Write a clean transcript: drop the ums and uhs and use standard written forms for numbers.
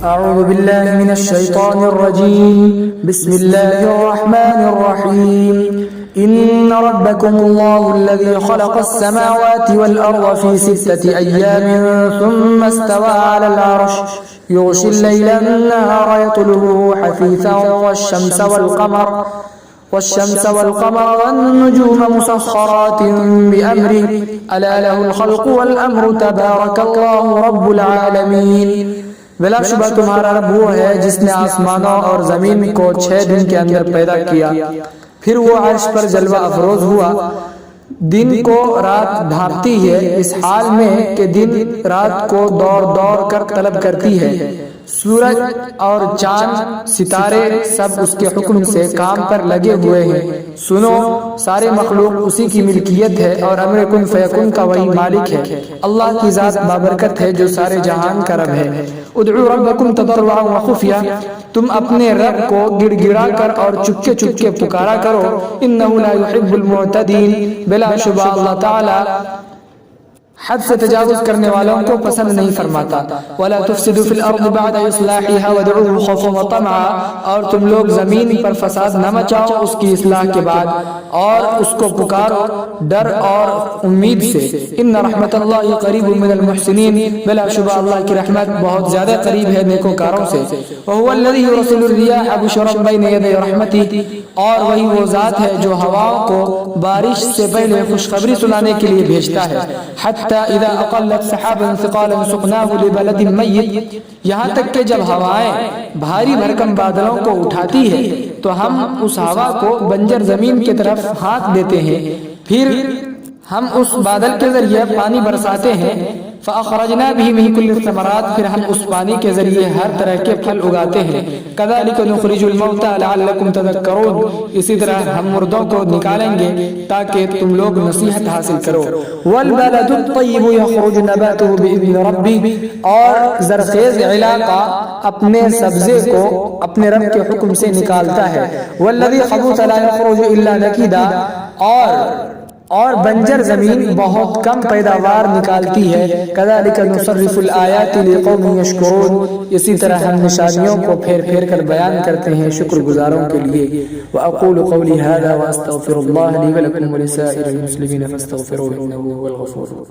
أعوذ بالله من الشيطان الرجيم بسم الله الرحمن الرحيم إن ربكم الله الذي خلق السماوات والأرض في 6 أيام ثم استوى على العرش يغشي الليل النهار يطلبه حثيثا والشمس والقمر والنجوم مسخرات بأمره ألا له الخلق والأمر تبارك الله رب العالمين۔ بلا شبہ تمہارا رب وہ ہے جس نے آسمانوں اور زمین کو 6 دن کے اندر پیدا کیا، پھر وہ عرش پر جلوہ افروز ہوا، دن کو رات ڈھانپتی ہے اس حال میں کہ دن رات کو دوڑ کر طلب کرتی ہے، سورج اور چاند ستارے سب اس کے حکم سے کام پر لگے ہوئے ہیں۔ سنو، سارے مخلوق اسی کی ملکیت ہے اور امر کن فیکن کا وہی مالک ہے۔ اللہ کی ذات بابرکت ہے جو سارے جہان کا رب ہے۔ ادعوا ربکم تضرعا وخفیا، تم اپنے رب کو گڑ گڑا کر اور چپکے چپکے پکارا کرو، انہ لا يحب المعتدین، بلا شبہ اللہ تعالی حد سے تجاوز کرنے والوں کو پسند نہیں فرماتا۔ وَلَا تُفْسِدُوا فِي الْأَرْضِ بَعْدَ إِصْلَاحِهَا وَادْعُوهُ خَوْفًا وَطَمَعًا، اور تم لوگ زمین پر فساد نہ مچاؤ اس کی اصلاح کے بعد، اور اس کو پکارو ڈر اور امید سے۔ إِنَّ رَحْمَتَ اللَّهِ قَرِيبٌ مِنَ الْمُحْسِنِينَ، بلا شبہ اللہ کی رحمت بہت زیادہ قریب ہے نیکوکاروں سے۔ وَهُوَ الَّذِي يُرْسِلُ الرِّيَاحَ بُشْرًا بَيْنَ يَدَيْ رَحْمَتِهِ، اور وہی وہ ذات ہے جو ہواؤں کو بارش سے پہلے خوشخبری سنانے کے لیے بھیجتا ہے۔ حَتَّى إِذَا أَقَلَّتْ سَحَابًا ثِقَالًا سُقْنَاهُ لِبَلَدٍ مَّيِّتٍ، یہاں تک کہ جب ہوائیں بھاری بھرکم بادلوں کو اٹھاتی ہے تو ہم اس ہوا کو بنجر زمین کی طرف ہانک دیتے ہیں، پھر ہم اس بادل کے ذریعے پانی برساتے ہیں۔ فَأَخْرَجْنَا بِهِ مِن كُلِّ الثَّمَرَاتِ، پھر ہم اس پانی کے ذریعے ہر طرح کے پھل اگاتے ہیں۔ كَذَلِكَ نُخْرِجُ الْمَوْتَىٰ لَعَلَّكُمْ تَذَكَّرُونَ، اسی طرح ہم مردوں کو نکالیں گے تاکہ تم لوگ نصیحت حاصل کرو۔ وَالْبَلَدُ الطَّيِّبُ يَخْرُجُ نَبَاتُهُ بِإِذْنِ رَبِّهِ، اور زرخیز علاقہ اپنے سبزے کو اپنے رب کے حکم سے نکالتا ہے۔ وَالَّذِي خَبُثَ لَا يَخْرُجُ إِلَّا نَكِدًا، اور بنجر زمین بہت کم پیداوار نکالتی ہے۔ كَذَلِكَ نُصَرِّفُ الْآيَاتِ لِقَوْمٍ يَشْكُرُونَ، اسی طرح ہم نشانیوں کو پھیر پھیر کر بیان کرتے ہیں شکر گزاروں کے لیے۔ وَأَقُولُ قَوْلِي هَذَا وَأَسْتَغْفِرُ اللَّهَ لِي وَلَكُمْ وَلِسَائِرِ الْمُسْلِمِينَ فَاسْتَغْفِرُوهُ إِنَّهُ هُوَ الْغَفُورُ الرَّحِيمُ۔